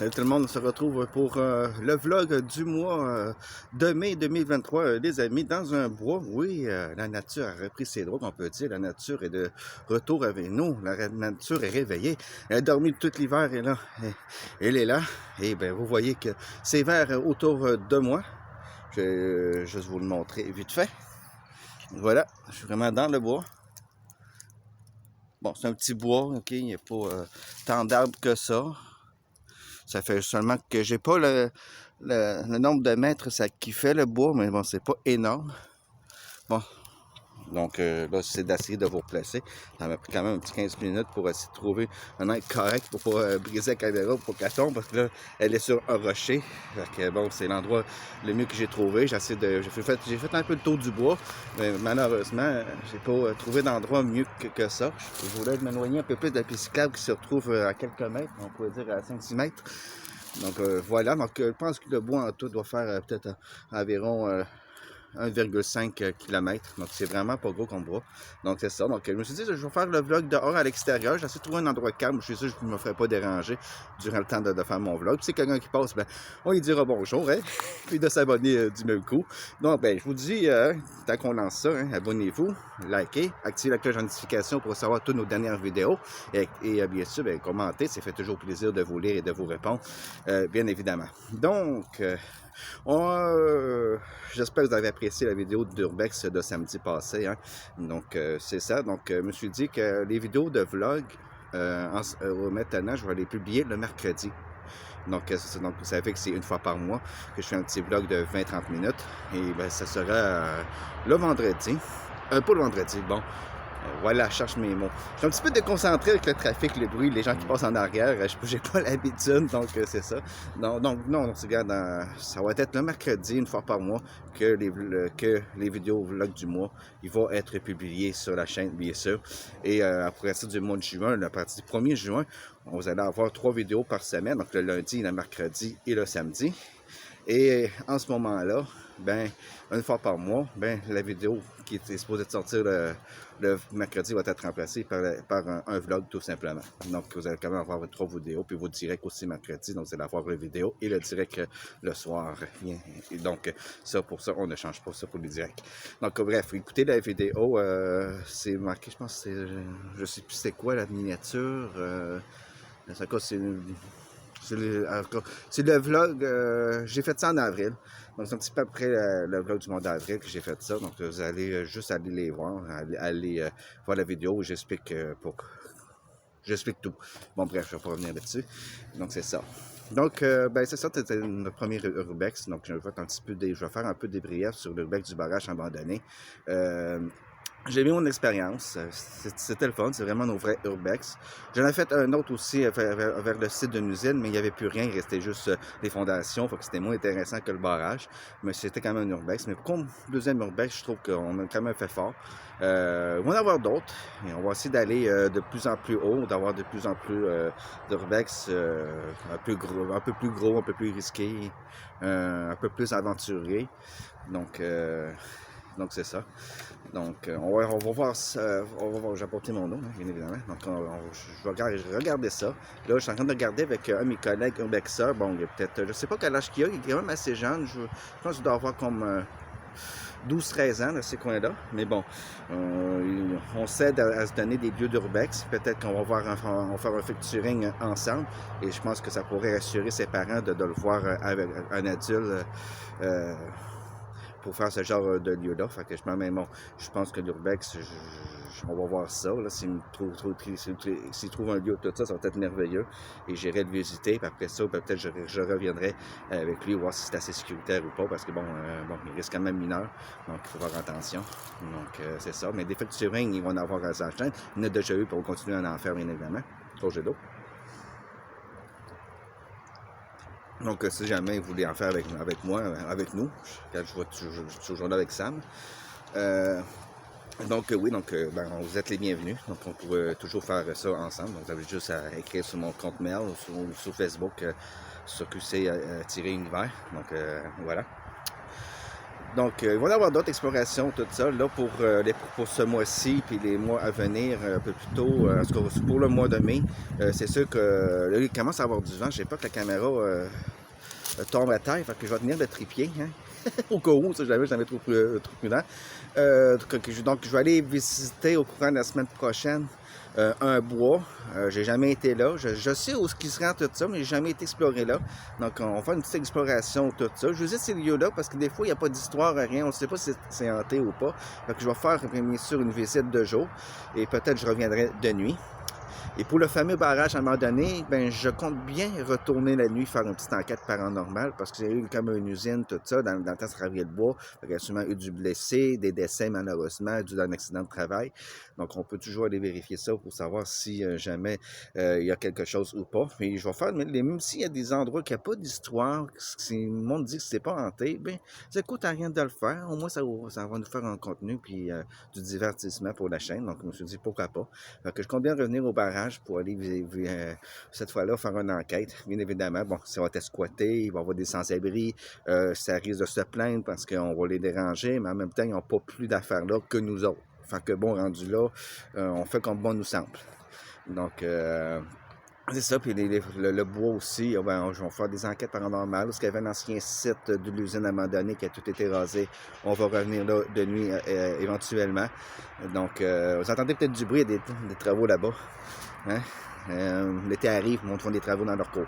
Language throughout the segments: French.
Salut tout le monde, on se retrouve pour le vlog du mois de mai 2023, les amis, dans un bois. Oui, la nature a repris ses droits, on peut dire. La nature est de retour avec nous. La nature est réveillée. Elle a dormi tout l'hiver et là, elle est là. Et bien, vous voyez que c'est vert autour de moi. Je vais juste vous le montrer vite fait. Voilà, je suis vraiment dans le bois. Bon, c'est un petit bois, ok, il n'y a pas tant d'arbres que ça. Ça fait seulement que j'ai pas le nombre de mètres qui fait le bois, mais bon, c'est pas énorme. Bon, donc là, c'est d'essayer de vous replacer. Ça m'a pris quand même un petit 15 minutes pour essayer de trouver un angle correct pour pas briser la caméra pour qu'elle tombe, parce que là, elle est sur un rocher. Fait que bon, c'est l'endroit le mieux que j'ai trouvé. J'ai fait un peu le tour du bois, mais malheureusement, j'ai pas trouvé d'endroit mieux que ça. Je voulais m'éloigner un peu plus de la piste cyclable qui se retrouve à quelques mètres, on pourrait dire à 5-6 mètres. Donc voilà, donc je pense que le bois en tout doit faire peut-être environ 1,5 km. Donc c'est vraiment pas gros comme bois. Donc c'est ça. Donc je me suis dit, je vais faire le vlog dehors à l'extérieur. J'essaie de trouver un endroit calme. Je suis sûr que je ne me ferai pas déranger durant le temps de faire mon vlog. Puis c'est quelqu'un qui passe, ben, on lui dira bonjour, hein? Puis de s'abonner du même coup. Donc ben, je vous dis, tant qu'on lance ça, hein, abonnez-vous, likez, activez la cloche de notification pour savoir toutes nos dernières vidéos. Et bien sûr, ben, commentez, ça fait toujours plaisir de vous lire et de vous répondre, bien évidemment. Donc, j'espère que vous avez apprécié la vidéo d'Urbex de samedi passé. Hein? Donc, c'est ça. Donc, je me suis dit que les vidéos de vlog, maintenant, je vais les publier le mercredi. Donc, ça fait que c'est une fois par mois que je fais un petit vlog de 20-30 minutes. Et ben, ça sera le vendredi. Pas le vendredi, bon. Voilà, je cherche mes mots. Je suis un petit peu déconcentré avec le trafic, le bruit, les gens qui passent en arrière. Je n'ai pas l'habitude, donc c'est ça. Non, ça va être le mercredi, une fois par mois, que les vidéos vlogs du mois, ils vont être publiés sur la chaîne, bien sûr. Et après ça, du mois de juin, à partir du 1er juin, vous allez avoir 3 vidéos par semaine, donc le lundi, le mercredi et le samedi. Et en ce moment-là, ben, une fois par mois, ben, la vidéo qui était supposée de sortir le mercredi va être remplacée par un vlog tout simplement. Donc, vous allez quand même avoir 3 vidéos, puis vos directs aussi mercredi. Donc, vous allez avoir la vidéo et le direct le soir. Et donc, pour ça, on ne change pas ça pour les directs. Donc, bref, écoutez la vidéo. C'est marqué, je pense, je sais plus c'est quoi la miniature. C'est le vlog, j'ai fait ça en avril. Donc c'est un petit peu après le vlog du mois d'avril que j'ai fait ça. Donc vous allez juste aller les voir, aller voir la vidéo où j'explique tout. Bon bref, je vais pas revenir là-dessus. Donc c'est ça. Donc ben c'est ça, c'était le premier urbex. Donc je vais faire un peu des briefs sur l'urbex du barrage abandonné. J'ai aimé mon expérience, c'était le fun, c'est vraiment nos vrais urbex. J'en ai fait un autre aussi vers le site d'une usine, mais il n'y avait plus rien, il restait juste les fondations, faut que c'était moins intéressant que le barrage, mais c'était quand même un urbex. Mais comme deuxième urbex, je trouve qu'on a quand même fait fort. On va en avoir d'autres, et on va essayer d'aller de plus en plus haut, d'avoir de plus en plus d'urbex un peu plus gros, un peu plus risqués, un peu plus aventurés. Donc c'est ça. Donc on va voir ça. J'ai apporté mon eau, hein, bien évidemment. Donc je vais regarder ça. Là, je suis en train de regarder avec un de mes collègues urbexeurs. Bon, il y a peut-être, je sais pas quel âge qu'il a, il est quand même assez jeune. Je pense qu'il doit avoir comme 12-13 ans dans ces coins-là. Mais bon, on s'aide à se donner des lieux d'urbex. Peut-être qu'on va on va faire un featuring ensemble. Et je pense que ça pourrait rassurer ses parents de le voir avec un adulte pour faire ce genre de lieu-là. Fait que je pense que l'urbex, on va voir ça. S'il trouve un lieu, tout ça, ça va être merveilleux. Et j'irai le visiter. Puis après ça, peut-être je reviendrai avec lui, voir si c'est assez sécuritaire ou pas. Parce que bon, il reste quand même mineur. Donc, il faut faire attention. Donc, c'est ça. Mais des featuring, ils vont en avoir à sa chaîne. Il y en a déjà eu, pour continuer à en faire, bien évidemment. Projet d'eau. Donc, si jamais vous voulez en faire avec moi, avec nous, quand je suis toujours là avec Sam. Oui, ben, vous êtes les bienvenus. Donc, on pourrait toujours faire ça ensemble. Donc, vous avez juste à écrire sur mon compte mail ou sur Facebook sur QC-Univers. Donc, voilà. Donc, il va y avoir d'autres explorations, tout ça, là, pour ce mois-ci, puis les mois à venir, un peu plus tôt, en tout cas, pour le mois de mai. C'est sûr que là, il commence à avoir du vent. Je sais pas que la caméra tombe à terre, fait que je vais tenir le trépied, hein, au cas où, si jamais trop prudent. Donc, je vais aller visiter au courant de la semaine prochaine un bois. J'ai jamais été là. Je sais où ce qui se rend tout ça, mais j'ai jamais été exploré là. Donc, on va faire une petite exploration tout ça. Je visite ces lieux-là parce que des fois, il n'y a pas d'histoire, rien. On ne sait pas si c'est hanté ou pas. Donc, je vais faire, bien sûr, une visite de jour. Et peut-être je reviendrai de nuit. Et pour le fameux barrage, à un moment donné, ben, je compte bien retourner la nuit faire une petite enquête paranormale parce que j'ai eu comme une usine, tout ça, dans le temps, ça travaillait le bois. Il y a souvent eu du blessé, des décès, malheureusement, dû à un accident de travail. Donc, on peut toujours aller vérifier ça pour savoir si jamais il y a quelque chose ou pas. Puis, je vais faire, même s'il y a des endroits qui n'ont pas d'histoire, si le monde dit que c'est pas hanté, bien, ça coûte à rien de le faire. Au moins, ça va nous faire un contenu puis du divertissement pour la chaîne. Donc, je me suis dit, pourquoi pas. Donc, je compte bien revenir au barrage pour aller cette fois-là faire une enquête. Bien évidemment, bon, ça va être squatté, il va y avoir des sans-abri, ça risque de se plaindre parce qu'on va les déranger, mais en même temps, ils n'ont pas plus d'affaires là que nous autres. Fait que bon, rendu là, on fait comme bon nous semble. Donc, c'est ça, puis le bois aussi, ben, je vais faire des enquêtes paranormales. Parce qu'il y avait un ancien site de l'usine à un moment donné qui a tout été rasé. On va revenir là de nuit éventuellement. Donc, vous entendez peut-être du bruit, il y a des travaux là-bas. Hein? L'été arrive, ils font des travaux dans leur cours.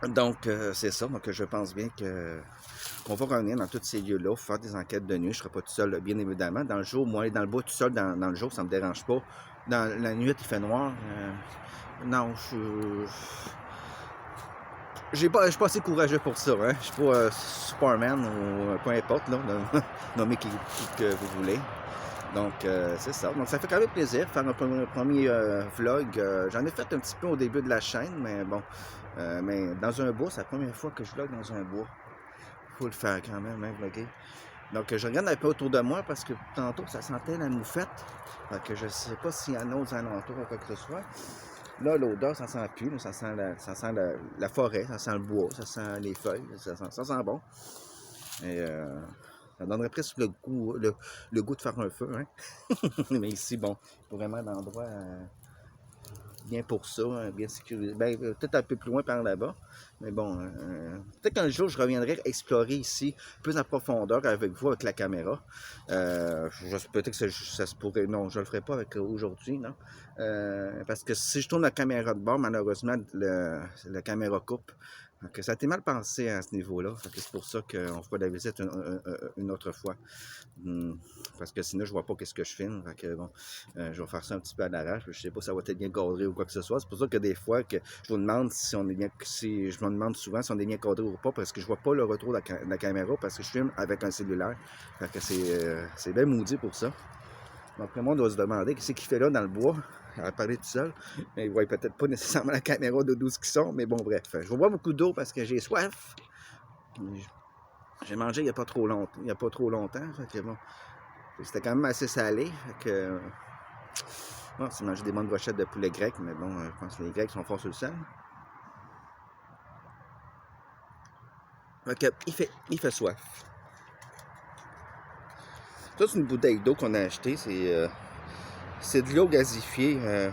Donc, c'est ça. Donc, je pense bien qu'on va revenir dans tous ces lieux-là, faire des enquêtes de nuit. Je ne serai pas tout seul, bien évidemment. Dans le jour, moi, aller dans le bois tout seul dans le jour, ça ne me dérange pas. Dans la nuit, il fait noir. Non, je suis pas assez courageux pour ça. Hein? Je suis pas Superman ou peu importe, là, nommez qui que vous voulez. Donc, c'est ça. Donc, ça fait quand même plaisir de faire un premier vlog. J'en ai fait un petit peu au début de la chaîne, mais bon. Mais dans un bois, c'est la première fois que je vlog dans un bois. Il faut le faire quand même, hein, vlogger. Donc, je regarde un peu autour de moi parce que tantôt, ça sentait la moufette. Fait que je ne sais pas s'il y en a aux alentours ou quoi que ce soit. Là, l'odeur, ça sent plus. Là, ça sent la forêt, ça sent le bois, ça sent les feuilles. Ça sent bon. Et ça donnerait presque le goût de faire un feu. Hein? Mais ici, bon, vraiment un endroit bien pour ça, bien sécurisé. Ben, peut-être un peu plus loin par là-bas. Mais bon, peut-être qu'un jour, je reviendrai explorer ici plus en profondeur avec vous, avec la caméra. Peut-être que ça se pourrait... Non, je ne le ferai pas avec aujourd'hui, non. Parce que si je tourne la caméra de bord, malheureusement, la caméra coupe. Donc, ça a été mal pensé à ce niveau-là. C'est pour ça qu'on fera la visite une autre fois. Parce que sinon, je vois pas qu'est-ce que je filme. Fait que, bon, je vais faire ça un petit peu à l'arrache. Je sais pas si ça va être bien cadré ou quoi que ce soit. C'est pour ça que des fois, que je vous demande si on est bien... je me demande souvent si on est bien cadré ou pas, parce que je vois pas le retour de la caméra, parce que je filme avec un cellulaire. Fait que c'est bien maudit pour ça. Donc, le monde doit se demander qu'est-ce qu'il fait là dans le bois. À parler tout seul, mais il ne voit peut-être pas nécessairement la caméra de d'où qu'ils sont, mais bon, bref. Je vais boire beaucoup d'eau parce que j'ai soif. J'ai mangé il n'y a pas trop longtemps. Fait que bon, c'était quand même assez salé. Fait que, bon, j'ai mangé des bonnes brochettes de poulet grec, mais bon, je pense que les Grecs sont forts sur le sel. Fait que, il fait soif. Ça, c'est une bouteille d'eau qu'on a achetée. C'est de l'eau gasifiée. Il y a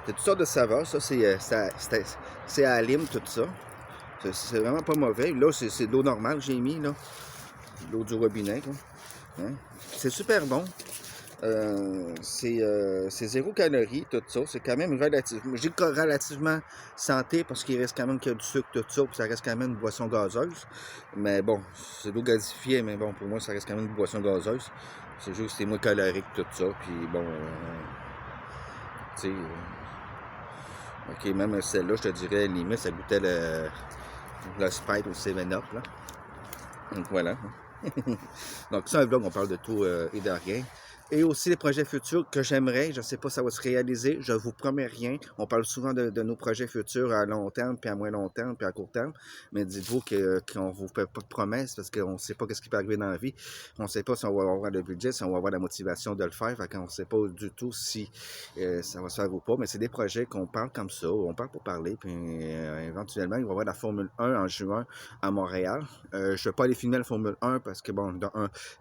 toutes sortes de saveurs. Ça, c'est à la lime, tout ça. C'est vraiment pas mauvais. Là, c'est de l'eau normale que j'ai mis, là. L'eau du robinet, hein? C'est super bon. C'est 0 calories, tout ça. C'est quand même relativement... Je dis relativement santé parce qu'il reste quand même qu'il y a du sucre, tout ça, puis ça reste quand même une boisson gazeuse. Mais bon, c'est de l'eau gasifiée, mais bon, pour moi, ça reste quand même une boisson gazeuse. C'est juste que c'est moins calorique, tout ça. Puis bon, tu sais... OK, même celle-là, je te dirais, limite, ça goûtait le Sprite ou le 7-Up, là. Donc, voilà. Donc, c'est un vlog, on parle de tout et de rien. Et aussi les projets futurs que j'aimerais, je ne sais pas si ça va se réaliser, je ne vous promets rien. On parle souvent de nos projets futurs à long terme, puis à moins long terme, puis à court terme. Mais dites-vous qu'on ne vous fait pas de promesses parce qu'on ne sait pas ce qui peut arriver dans la vie. On ne sait pas si on va avoir le budget, si on va avoir la motivation de le faire. Fait qu'on ne sait pas du tout si ça va se faire ou pas. Mais c'est des projets qu'on parle comme ça, on parle pour parler. Puis éventuellement, il va y avoir la Formule 1 en juin à Montréal. Je ne vais pas aller filmer la Formule 1 parce que, bon, d'un,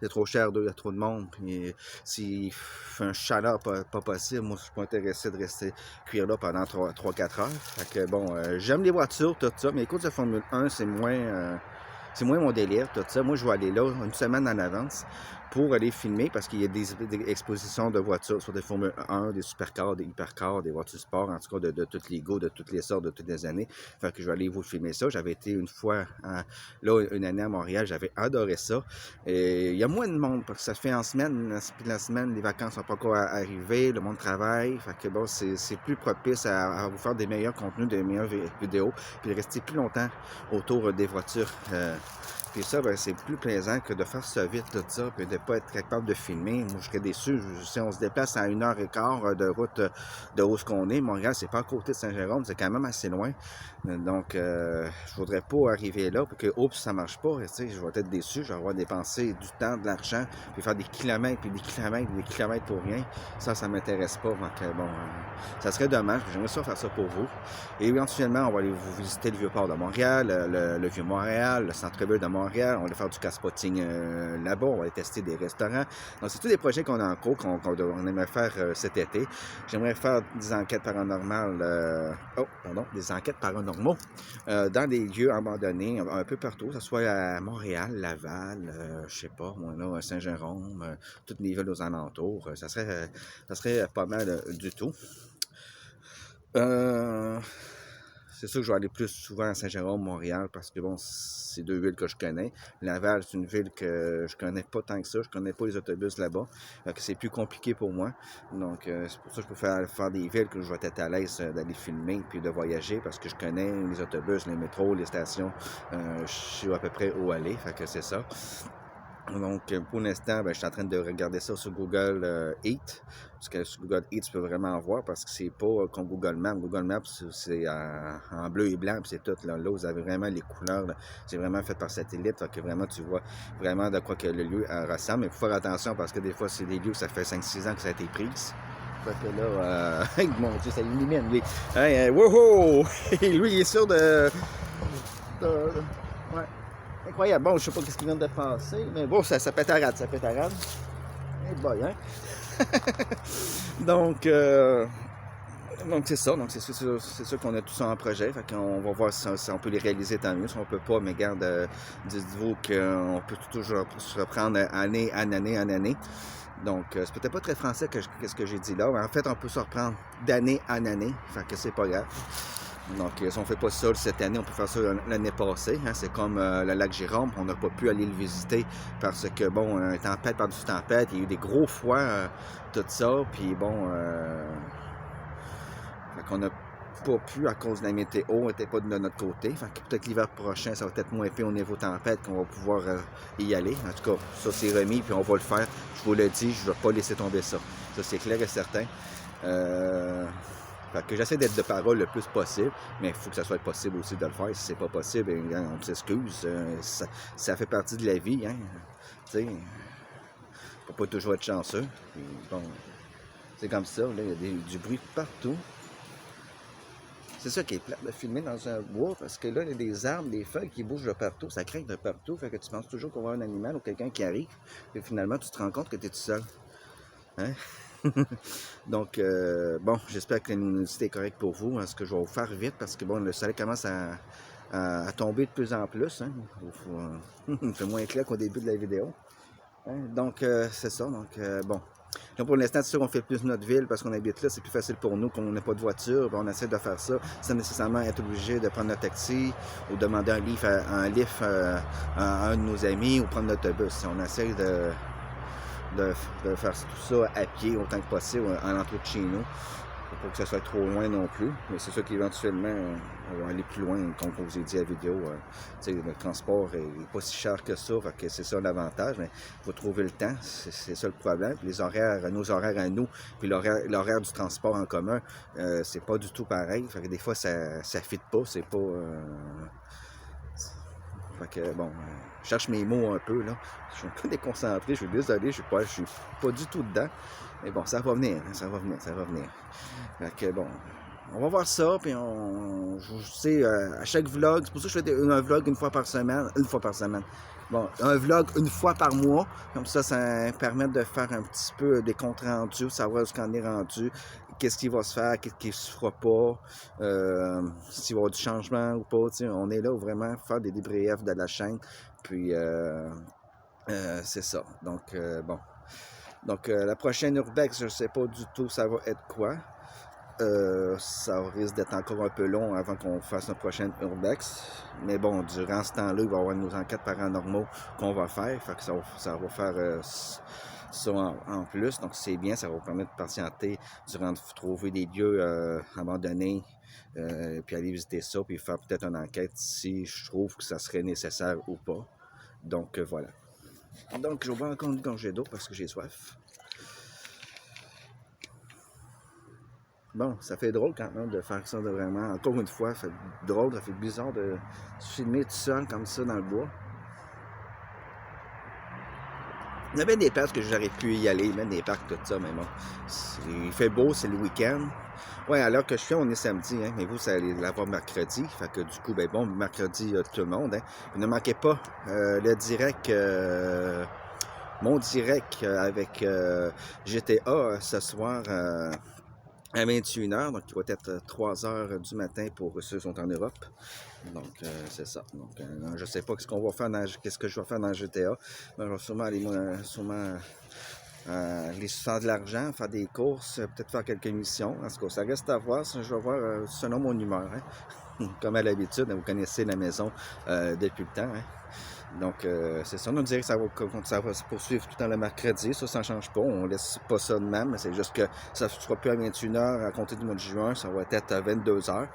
c'est trop cher, deux, il y a trop de monde. Puis s'il fait un chaleur pas possible, moi, je suis pas intéressé de rester cuire là pendant 3-4 heures. Fait que, bon, j'aime les voitures, tout ça, mais les courses de Formule 1, c'est moins mon délire, tout ça. Moi, je vais aller là une semaine en avance pour aller filmer parce qu'il y a des expositions de voitures sur des Formule 1, des supercars, des hypercars, des voitures sport, en tout cas de toutes les go, de toutes les sortes, de toutes les années. Fait que je vais aller vous filmer ça. J'avais été une fois, là, une année à Montréal, j'avais adoré ça. Et il y a moins de monde parce que ça se fait en semaine, puis la semaine, les vacances sont pas encore arrivées, le monde travaille. Fait que bon, c'est plus propice à vous faire des meilleurs contenus, des meilleures vidéos, puis de rester plus longtemps autour des voitures. Puis ça, ben, c'est plus plaisant que de faire ça vite, tout ça, puis de ne pas être capable de filmer. Moi, je serais déçu. Si on se déplace à 1h15 de route de où ce qu'on est, Montréal, c'est pas à côté de Saint-Jérôme, c'est quand même assez loin. Donc, je voudrais pas arriver là, puis que, oups, ça marche pas. Tu sais, je vais être déçu, je vais avoir dépensé du temps, de l'argent, puis faire des kilomètres, puis des kilomètres, des kilomètres pour rien. Ça m'intéresse pas. Donc, bon, ça serait dommage. J'aimerais ça faire ça pour vous. Et éventuellement, on va aller vous visiter le Vieux-Port de Montréal, le Vieux-Montréal, le centre-ville de Montréal. On va aller faire du casse-potting là-bas. On va aller tester des restaurants. Donc, c'est tous des projets qu'on a en cours, qu'on aimerait faire cet été. J'aimerais faire des enquêtes paranormales, des enquêtes paranormaux dans des lieux abandonnés un peu partout, que ce soit à Montréal, Laval, je sais pas, moi là, Saint-Jérôme, toutes les villes aux alentours. Ça serait pas mal du tout. C'est sûr que je vais aller plus souvent à Saint-Jérôme, Montréal, parce que bon, c'est deux villes que je connais. Laval, c'est une ville que je connais pas tant que ça. Je connais pas les autobus là-bas. C'est plus compliqué pour moi. Donc, c'est pour ça que je peux faire des villes que je vais être à l'aise d'aller filmer puis de voyager, parce que je connais les autobus, les métros, les stations. Je sais à peu près où aller. Fait que c'est ça. Donc, pour l'instant, je suis en train de regarder ça sur Google Eats. Parce que sur Google Eats, tu peux vraiment voir, parce que c'est pas comme Google Maps. Google Maps, c'est en bleu et blanc, puis c'est tout. Là, vous avez vraiment les couleurs. C'est vraiment fait par satellite. Donc, vraiment, tu vois vraiment de quoi que le lieu ressemble. Mais il faut faire attention, parce que des fois, c'est des lieux, ça fait 5-6 ans que ça a été pris. Fait que là, mon Dieu, ça illumine, lui. Hey, wouhou! Lui, il est sûr de... Ouais. Incroyable. Bon, je sais pas ce qui vient de passer, mais bon, ça pétarade, ça pétarade. Eh boy, hein? Donc, c'est ça. Donc, c'est sûr qu'on a tout ça en projet. Fait qu'on va voir si on peut les réaliser, tant mieux. Si on peut pas, mais garde, dites-vous qu'on peut toujours se reprendre année en année. Donc, c'est peut-être pas très français ce que j'ai dit là, mais en fait, on peut se reprendre d'année en année. Fait que c'est pas grave. Donc, si on ne fait pas ça cette année, on peut faire ça l'année passée. Hein. C'est comme le lac Jérôme, on n'a pas pu aller le visiter parce que, bon, tempête par-dessus tempête, il y a eu des gros froids, tout ça. Puis, bon, fait qu'on n'a pas pu à cause de la météo, n'était pas de notre côté. Fait que peut-être l'hiver prochain, ça va être moins épais au niveau tempête qu'on va pouvoir y aller. En tout cas, ça c'est remis, puis on va le faire. Je vous le dis, je ne vais pas laisser tomber ça. Ça, c'est clair et certain. Fait que j'essaie d'être de parole le plus possible, mais il faut que ça soit possible aussi de le faire. Si c'est pas possible, on s'excuse. Ça fait partie de la vie, hein. Tu sais, faut pas toujours être chanceux. Puis, bon, c'est comme ça, là, il y a du bruit partout. C'est ça qui est plate de filmer dans un bois, parce que là, il y a des arbres, des feuilles qui bougent de partout, ça craque de partout, fait que tu penses toujours qu'on va avoir un animal ou quelqu'un qui arrive, et finalement, tu te rends compte que tu es tout seul. Hein? Donc, bon, j'espère que la luminosité est correcte pour vous. Hein, ce que je vais vous faire vite, parce que bon, le soleil commence à tomber de plus en plus. Hein. Il fait moins clair qu'au début de la vidéo. Hein. Donc, c'est ça. Donc, bon. Donc, pour l'instant, c'est sûr qu'on fait plus notre ville parce qu'on habite là. C'est plus facile pour nous qu'on n'a pas de voiture. On essaie de faire ça sans nécessairement être obligé de prendre un taxi ou demander un lift à un de nos amis ou prendre l'autobus. On essaie de faire tout ça à pied autant que possible à l'entrée de chez nous. Faut pas que ça soit trop loin non plus, mais c'est sûr qu'éventuellement, on va aller plus loin, comme je vous ai dit à la vidéo. Le transport n'est pas si cher que ça, fait que c'est ça l'avantage, mais il faut trouver le temps, c'est ça le problème. Puis les horaires, nos horaires à nous, puis l'horaire du transport en commun, c'est pas du tout pareil. Fait que des fois, ça ne fit pas, c'est pas... Fait que bon, je cherche mes mots un peu, là. Je suis un peu déconcentré, je suis désolé, je suis pas du tout dedans. Mais bon, ça va venir, hein, ça va venir, ça va venir. Fait que bon, on va voir ça, puis je sais, à chaque vlog, c'est pour ça que je fais un vlog une fois par semaine. Bon, un vlog une fois par mois, comme ça me permet de faire un petit peu des comptes rendus, savoir ce qu'on est rendu, qu'est-ce qui va se faire, qu'est-ce qui ne se fera pas, s'il va y avoir du changement ou pas. On est là vraiment pour faire des débriefs de la chaîne, puis c'est ça. Donc, bon. Donc, la prochaine Urbex, je ne sais pas du tout ça va être quoi. Ça risque d'être encore un peu long avant qu'on fasse notre prochaine Urbex. Mais bon, durant ce temps-là, il va y avoir nos enquêtes paranormaux qu'on va faire. Fait que ça va faire ça en plus. Donc c'est bien, ça va vous permettre de patienter durant de trouver des lieux abandonnés. Puis aller visiter ça, puis faire peut-être une enquête si je trouve que ça serait nécessaire ou pas. Donc voilà. Donc je vais boire encore une gorgée d'eau parce que j'ai soif. Bon, ça fait drôle quand même de faire ça de vraiment. Encore une fois, ça fait drôle, ça fait bizarre de se filmer tout seul comme ça dans le bois. Il y avait des places que j'aurais pu y aller, même des parcs, tout ça, mais bon. Il fait beau, c'est le week-end. Ouais, à l'heure que je fais, on est samedi, hein, mais vous, ça allait l'avoir mercredi. Fait que du coup, ben bon, mercredi, tout le monde. Hein. Ne manquez pas le direct. Mon direct avec GTA ce soir à 21h, donc il va être 3h du matin pour ceux qui sont en Europe. Donc, c'est ça. Donc, je sais pas qu'est-ce que je vais faire dans GTA. Mais je vais sûrement aller, aller se faire de l'argent, faire des courses, peut-être faire quelques missions. En tout cas, ça reste à voir. Je vais voir selon mon humeur. Hein. Comme à l'habitude, vous connaissez la maison depuis le temps. Hein. Donc, c'est ça. On dirait que ça va se poursuivre tout le temps le mercredi. Ça ne change pas. On laisse pas ça de même. C'est juste que ça ne sera plus à 21h à compter du mois de juin. Ça va être à 22h.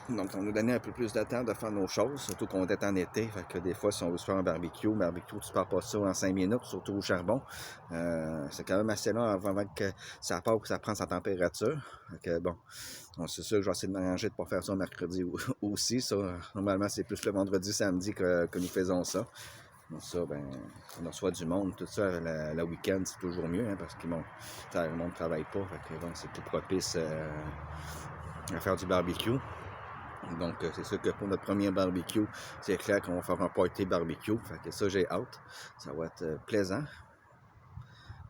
Donc, on nous donnait un peu plus de temps de faire nos choses, surtout qu'on est en été. Fait que des fois, si on veut se faire un barbecue, tu ne pars pas ça en 5 minutes, surtout au charbon. C'est quand même assez long avant que ça part ou que ça prend sa température. Fait que bon, c'est sûr que je vais essayer de m'arranger de ne pas faire ça mercredi aussi. Ça, normalement, c'est plus le vendredi, samedi que nous faisons ça. Donc ça, ben, on reçoit du monde, tout ça, le week-end, c'est toujours mieux, hein, parce que bon, le monde ne travaille pas. Fait que bon, c'est plus propice à faire du barbecue. Donc, c'est sûr que pour notre premier barbecue, c'est clair qu'on va faire un party barbecue. Fait que ça, j'ai hâte. Ça va être plaisant.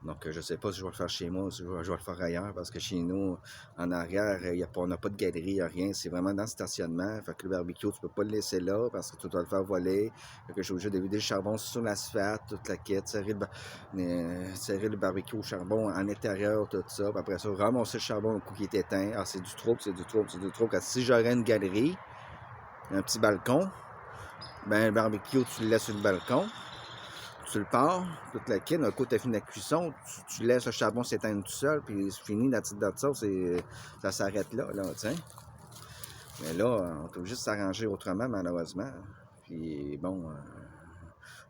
Donc, je ne sais pas si je vais le faire chez moi ou si je vais le faire ailleurs, parce que chez nous, en arrière, on n'a pas de galerie, il n'y a rien. C'est vraiment dans le stationnement. Fait que le barbecue, tu ne peux pas le laisser là, parce que tu dois le faire voler. Fait que je suis obligé de vider le charbon sur l'asphalte, toute la quête, serrer le barbecue au charbon en intérieur, tout ça. Puis après ça, ramasser le charbon au coup qui est éteint. Ah, c'est du trouble, c'est du trouble, c'est du trouble. Parce que si j'aurais une galerie, un petit balcon, ben le barbecue, tu le laisses sur le balcon. Tu le pars, toute la kit, un coup tu as fini la cuisson, tu laisses le charbon s'éteindre tout seul, puis c'est fini, la petite date ça s'arrête là, tiens. Mais là, on est obligé de s'arranger autrement, malheureusement. Puis bon,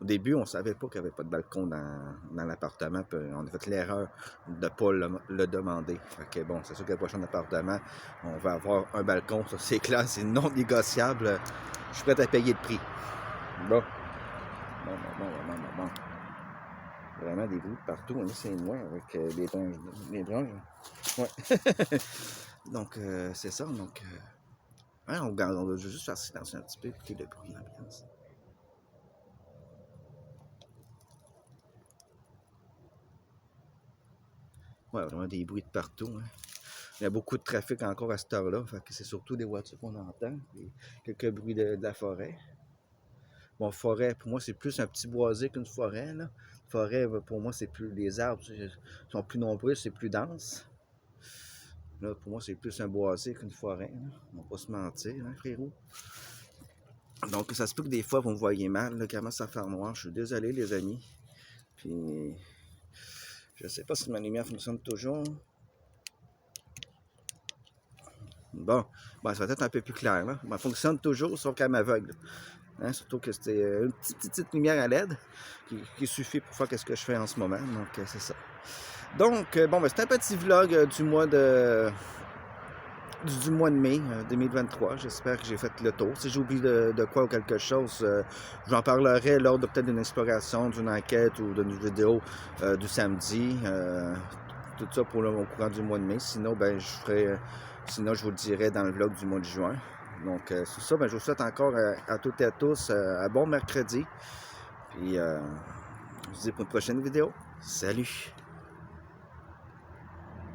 au début, on ne savait pas qu'il n'y avait pas de balcon dans l'appartement, puis on a fait l'erreur de ne pas le demander. Fait que bon, c'est sûr que le prochain appartement, on va avoir un balcon, ça c'est clair, c'est non négociable. Je suis prêt à payer le prix. Bon. Bon. Vraiment des bruits de partout. Là, c'est moi avec les branches. Ouais. Donc, c'est ça. Donc, on va juste faire silence un petit peu, écouter le bruit d'ambiance. Ouais, vraiment des bruits de partout. Hein. Il y a beaucoup de trafic encore à cette heure-là. Fait que c'est surtout des voitures qu'on entend. Et quelques bruits de la forêt. Bon, forêt, pour moi, c'est plus un petit boisé qu'une forêt. Là. Forêt, pour moi, c'est plus. Les arbres sont plus nombreux, c'est plus dense. Là, pour moi, c'est plus un boisé qu'une forêt. Là. On va pas se mentir, hein, frérot. Donc, ça se peut que des fois, vous me voyez mal. Là, comment ça fait noir. Je suis désolé, les amis. Puis, je sais pas si ma lumière fonctionne toujours. Bon, ben, ça va être un peu plus clair, là. Ben, ça fonctionne toujours, sauf qu'elle m'aveugle. Hein, surtout que c'était une petite lumière à LED qui suffit pour faire ce que je fais en ce moment. Donc, c'est ça. Donc, bon, ben, c'est un petit vlog du mois de mai 2023. J'espère que j'ai fait le tour. Si j'oublie de quoi ou quelque chose, j'en parlerai lors de peut-être d'une exploration, d'une enquête ou d'une vidéo du samedi. Tout ça pour au courant du mois de mai. Sinon, ben, sinon, je vous le dirai dans le vlog du mois de juin. Donc, c'est ça. Ben, je vous souhaite encore à toutes et à tous un bon mercredi. Puis, je vous dis pour une prochaine vidéo. Salut!